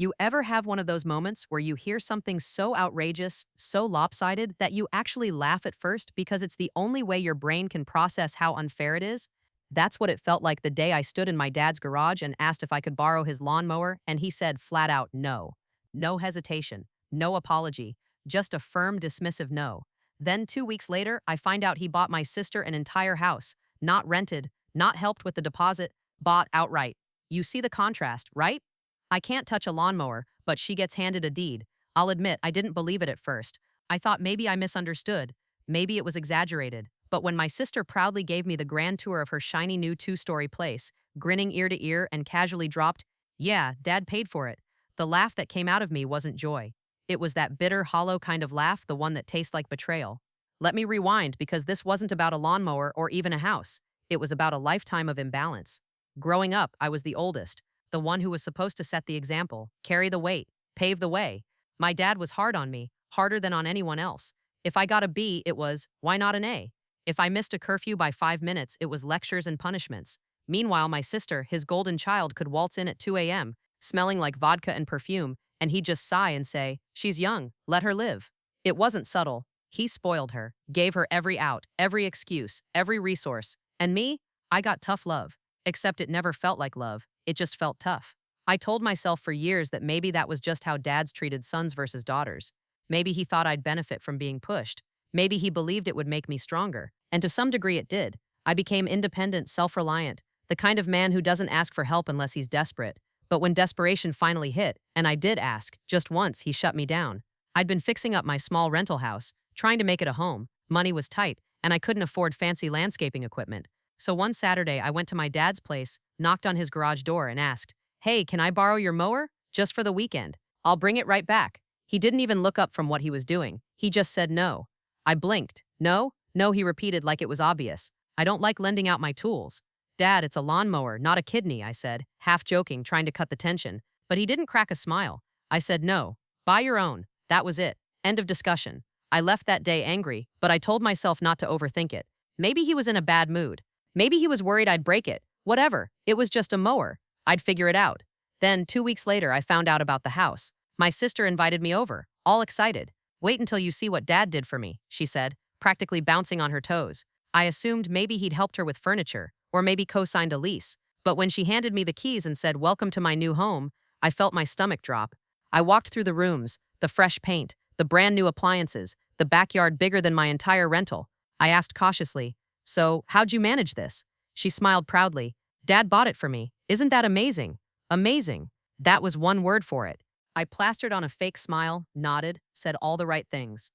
You ever have one of those moments where you hear something so outrageous, so lopsided, that you actually laugh at first because it's the only way your brain can process how unfair it is? That's what it felt like the day I stood in my dad's garage and asked if I could borrow his lawnmower, and he said flat out no. No hesitation, no apology, just a firm, dismissive no. Then 2 weeks later, I find out he bought my sister an entire house, not rented, not helped with the deposit, bought outright. You see the contrast, right? I can't touch a lawnmower, but she gets handed a deed. I'll admit, I didn't believe it at first. I thought maybe I misunderstood. Maybe it was exaggerated. But when my sister proudly gave me the grand tour of her shiny new two-story place, grinning ear to ear and casually dropped, "Yeah, Dad paid for it," the laugh that came out of me wasn't joy. It was that bitter, hollow kind of laugh, the one that tastes like betrayal. Let me rewind, because this wasn't about a lawnmower or even a house. It was about a lifetime of imbalance. Growing up, I was the oldest, the one who was supposed to set the example, carry the weight, pave the way. My dad was hard on me, harder than on anyone else. If I got a B, it was, why not an A? If I missed a curfew by 5 minutes, it was lectures and punishments. Meanwhile, my sister, his golden child, could waltz in at 2 a.m., smelling like vodka and perfume, and he'd just sigh and say, "She's young, let her live." It wasn't subtle. He spoiled her, gave her every out, every excuse, every resource. And me? I got tough love. Except it never felt like love, it just felt tough. I told myself for years that maybe that was just how dads treated sons versus daughters. Maybe he thought I'd benefit from being pushed. Maybe he believed it would make me stronger. And to some degree it did. I became independent, self-reliant, the kind of man who doesn't ask for help unless he's desperate. But when desperation finally hit, and I did ask, just once, he shut me down. I'd been fixing up my small rental house, trying to make it a home. Money was tight, and I couldn't afford fancy landscaping equipment. So one Saturday, I went to my dad's place, knocked on his garage door, and asked, "Hey, can I borrow your mower? Just for the weekend. I'll bring it right back." He didn't even look up from what he was doing. He just said no. I blinked. "No? No," he repeated like it was obvious. "I don't like lending out my tools." "Dad, it's a lawnmower, not a kidney," I said, half joking, trying to cut the tension. But he didn't crack a smile. I said no. Buy your own. That was it. End of discussion. I left that day angry, but I told myself not to overthink it. Maybe he was in a bad mood. Maybe he was worried I'd break it. Whatever. It was just a mower. I'd figure it out. Then, 2 weeks later, I found out about the house. My sister invited me over, all excited. "Wait until you see what Dad did for me," she said, practically bouncing on her toes. I assumed maybe he'd helped her with furniture, or maybe co-signed a lease. But when she handed me the keys and said, "Welcome to my new home," I felt my stomach drop. I walked through the rooms, the fresh paint, the brand new appliances, the backyard bigger than my entire rental. I asked cautiously, "So, how'd you manage this?" She smiled proudly. "Dad bought it for me. Isn't that amazing?" Amazing. That was one word for it. I plastered on a fake smile, nodded, said all the right things.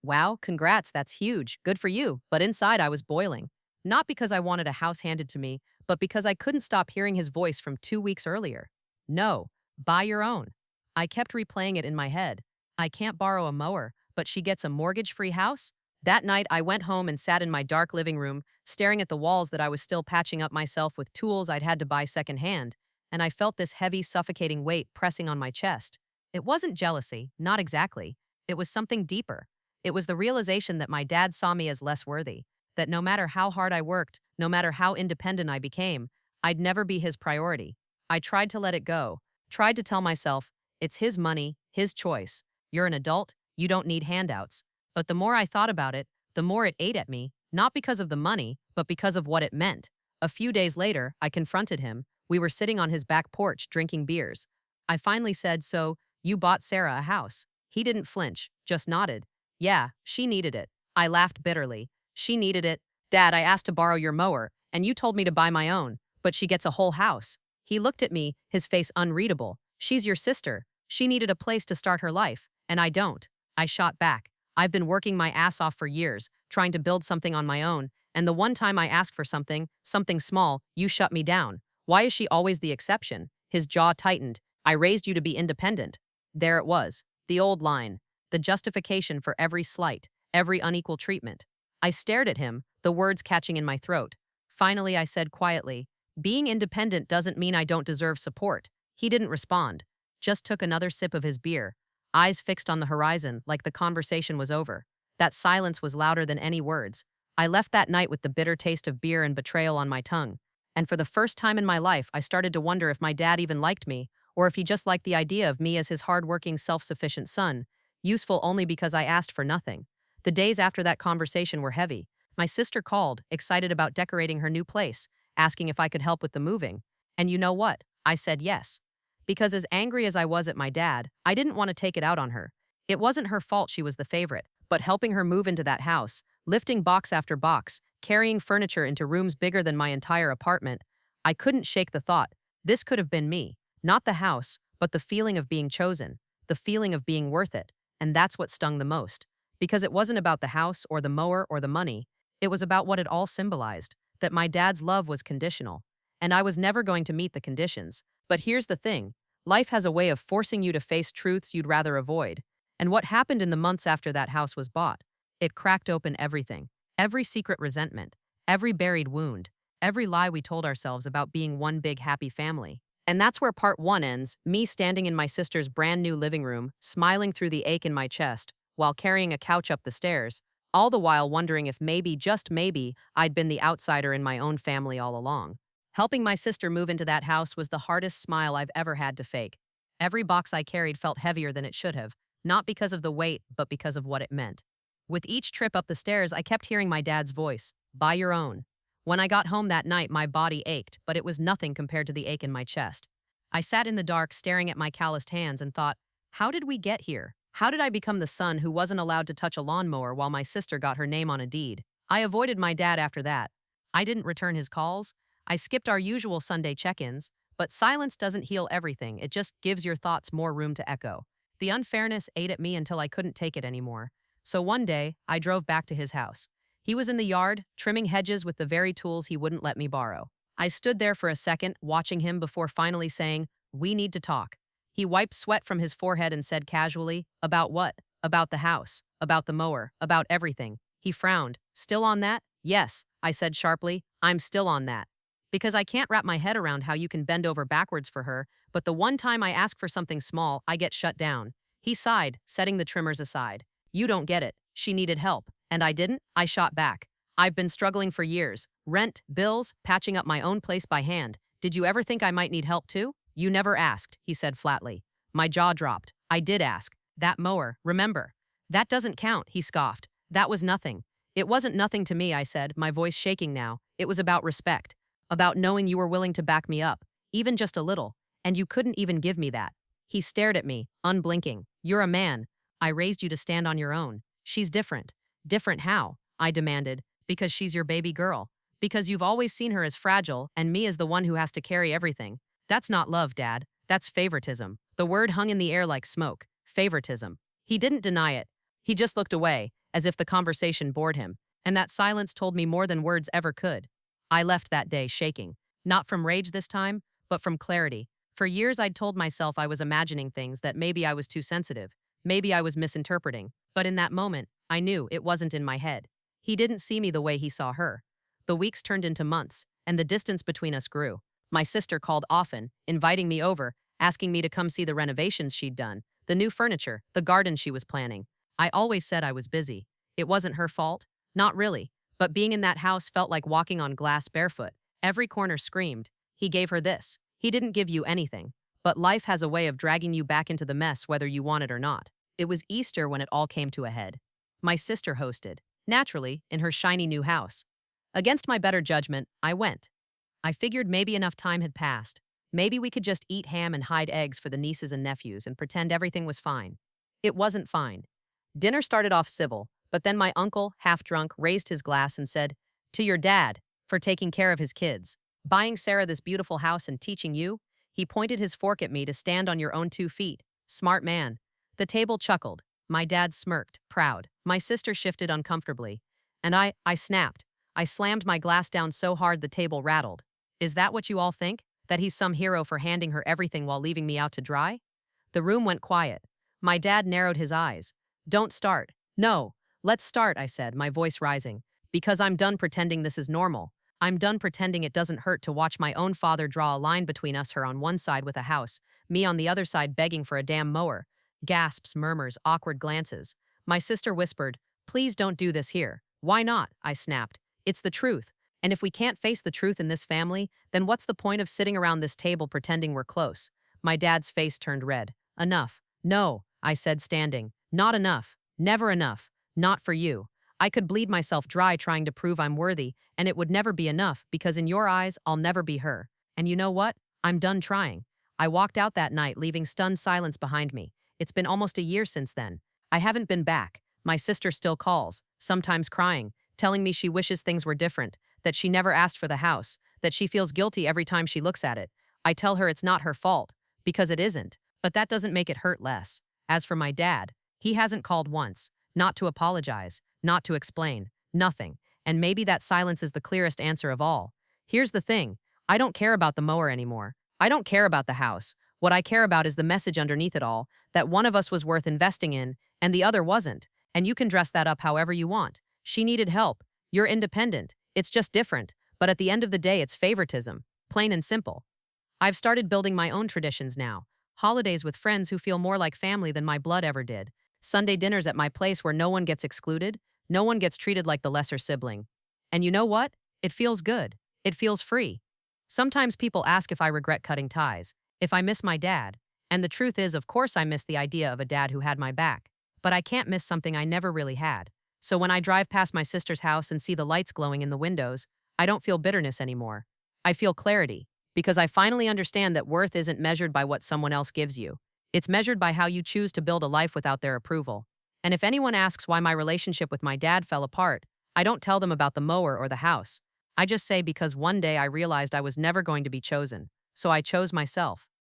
"Wow, congrats, that's huge. Good for you." But inside I was boiling. Not because I wanted a house handed to me, but because I couldn't stop hearing his voice from 2 weeks earlier. "No, buy your own." I kept replaying it in my head. I can't borrow a mower, but she gets a mortgage-free house? That night, I went home and sat in my dark living room, staring at the walls that I was still patching up myself with tools I'd had to buy secondhand, and I felt this heavy, suffocating weight pressing on my chest. It wasn't jealousy, not exactly. It was something deeper. It was the realization that my dad saw me as less worthy, that no matter how hard I worked, no matter how independent I became, I'd never be his priority. I tried to let it go, tried to tell myself, it's his money, his choice. You're an adult, you don't need handouts. But the more I thought about it, the more it ate at me, not because of the money, but because of what it meant. A few days later, I confronted him. We were sitting on his back porch drinking beers. I finally said, "So, you bought Sarah a house?" He didn't flinch, just nodded. "Yeah, she needed it." I laughed bitterly. "She needed it? Dad, I asked to borrow your mower, and you told me to buy my own, but she gets a whole house." He looked at me, his face unreadable. "She's your sister. She needed a place to start her life, and I don't." I shot back. "I've been working my ass off for years, trying to build something on my own, and the one time I ask for something, something small, you shut me down. Why is she always the exception?" His jaw tightened. "I raised you to be independent." There it was, the old line, the justification for every slight, every unequal treatment. I stared at him, the words catching in my throat. Finally, I said quietly, "Being independent doesn't mean I don't deserve support." He didn't respond, just took another sip of his beer, eyes fixed on the horizon like the conversation was over. That silence was louder than any words. I left that night with the bitter taste of beer and betrayal on my tongue. And for the first time in my life, I started to wonder if my dad even liked me, or if he just liked the idea of me as his hardworking, self-sufficient son, useful only because I asked for nothing. The days after that conversation were heavy. My sister called, excited about decorating her new place, asking if I could help with the moving. And you know what? I said yes. Because as angry as I was at my dad, I didn't want to take it out on her. It wasn't her fault she was the favorite, but helping her move into that house, lifting box after box, carrying furniture into rooms bigger than my entire apartment, I couldn't shake the thought. This could have been me. Not the house, but the feeling of being chosen, the feeling of being worth it. And that's what stung the most. Because it wasn't about the house or the mower or the money. It was about what it all symbolized, that my dad's love was conditional. And I was never going to meet the conditions. But here's the thing. Life has a way of forcing you to face truths you'd rather avoid. And what happened in the months after that house was bought? It cracked open everything. Every secret resentment, every buried wound, every lie we told ourselves about being one big happy family. And that's where part one ends, me standing in my sister's brand new living room, smiling through the ache in my chest, while carrying a couch up the stairs, all the while wondering if maybe, just maybe, I'd been the outsider in my own family all along. Helping my sister move into that house was the hardest smile I've ever had to fake. Every box I carried felt heavier than it should have, not because of the weight, but because of what it meant. With each trip up the stairs, I kept hearing my dad's voice, "Buy your own." When I got home that night, my body ached, but it was nothing compared to the ache in my chest. I sat in the dark, staring at my calloused hands and thought, how did we get here? How did I become the son who wasn't allowed to touch a lawnmower while my sister got her name on a deed? I avoided my dad after that. I didn't return his calls. I skipped our usual Sunday check-ins, but silence doesn't heal everything. It just gives your thoughts more room to echo. The unfairness ate at me until I couldn't take it anymore. So one day, I drove back to his house. He was in the yard, trimming hedges with the very tools he wouldn't let me borrow. I stood there for a second, watching him before finally saying, "We need to talk." He wiped sweat from his forehead and said casually, "About what?" "About the house, about the mower, about everything." He frowned. "Still on that?" "Yes," I said sharply, "I'm still on that." Because I can't wrap my head around how you can bend over backwards for her, but the one time I ask for something small, I get shut down. He sighed, setting the trimmers aside. "You don't get it. She needed help. And I didn't?" I shot back. "I've been struggling for years. Rent, bills, patching up my own place by hand. Did you ever think I might need help too?" "You never asked," he said flatly. My jaw dropped. "I did ask. That mower, remember?" "That doesn't count," he scoffed. "That was nothing." "It wasn't nothing to me," I said, my voice shaking now. "It was about respect. About knowing you were willing to back me up, even just a little, and you couldn't even give me that." He stared at me, unblinking. "You're a man. I raised you to stand on your own. She's different." "Different how?" I demanded. "Because she's your baby girl. Because you've always seen her as fragile and me as the one who has to carry everything. That's not love, Dad. That's favoritism." The word hung in the air like smoke. Favoritism. He didn't deny it. He just looked away, as if the conversation bored him, and that silence told me more than words ever could. I left that day shaking. Not from rage this time, but from clarity. For years I'd told myself I was imagining things, that maybe I was too sensitive. Maybe I was misinterpreting. But in that moment, I knew it wasn't in my head. He didn't see me the way he saw her. The weeks turned into months, and the distance between us grew. My sister called often, inviting me over, asking me to come see the renovations she'd done, the new furniture, the garden she was planning. I always said I was busy. It wasn't her fault. Not really. But being in that house felt like walking on glass barefoot. Every corner screamed, "He gave her this." He didn't give you anything. But life has a way of dragging you back into the mess whether you want it or not. It was Easter when it all came to a head. My sister hosted, naturally, in her shiny new house. Against my better judgment, I went. I figured maybe enough time had passed. Maybe we could just eat ham and hide eggs for the nieces and nephews and pretend everything was fine. It wasn't fine. Dinner started off civil, but then my uncle, half drunk, raised his glass and said, "To your dad, for taking care of his kids. Buying Sarah this beautiful house and teaching you." He pointed his fork at me to stand on your own 2 feet. Smart man. The table chuckled. My dad smirked, proud. My sister shifted uncomfortably. And I snapped. I slammed my glass down so hard the table rattled. "Is that what you all think? That he's some hero for handing her everything while leaving me out to dry?" The room went quiet. My dad narrowed his eyes. "Don't start." "No, let's start," I said, my voice rising. "Because I'm done pretending this is normal. I'm done pretending it doesn't hurt to watch my own father draw a line between us, her on one side with a house, me on the other side begging for a damn mower." Gasps, murmurs, awkward glances. My sister whispered, "Please don't do this here." "Why not?" I snapped. "It's the truth. And if we can't face the truth in this family, then what's the point of sitting around this table pretending we're close?" My dad's face turned red. Enough. No, I said, standing. Not enough. Never enough. Not for you. I could bleed myself dry trying to prove I'm worthy, and it would never be enough because in your eyes, I'll never be her. And you know what? I'm done trying. I walked out that night, leaving stunned silence behind me. It's been almost a year since then. I haven't been back. My sister still calls, sometimes crying, telling me she wishes things were different, that she never asked for the house, that she feels guilty every time she looks at it. I tell her it's not her fault, because it isn't, but that doesn't make it hurt less. As for my dad, he hasn't called once, not to apologize, not to explain, nothing. And maybe that silence is the clearest answer of all. Here's the thing, I don't care about the mower anymore. I don't care about the house. What I care about is the message underneath it all, that one of us was worth investing in, and the other wasn't. And you can dress that up however you want. She needed help. You're independent. It's just different. But at the end of the day, it's favoritism. Plain and simple. I've started building my own traditions now. Holidays with friends who feel more like family than my blood ever did. Sunday dinners at my place where no one gets excluded. No one gets treated like the lesser sibling. And you know what? It feels good. It feels free. Sometimes people ask if I regret cutting ties, if I miss my dad. And the truth is, of course I miss the idea of a dad who had my back. But I can't miss something I never really had. So when I drive past my sister's house and see the lights glowing in the windows, I don't feel bitterness anymore. I feel clarity, because I finally understand that worth isn't measured by what someone else gives you. It's measured by how you choose to build a life without their approval. And if anyone asks why my relationship with my dad fell apart, I don't tell them about the mower or the house. I just say because one day I realized I was never going to be chosen, so I chose myself.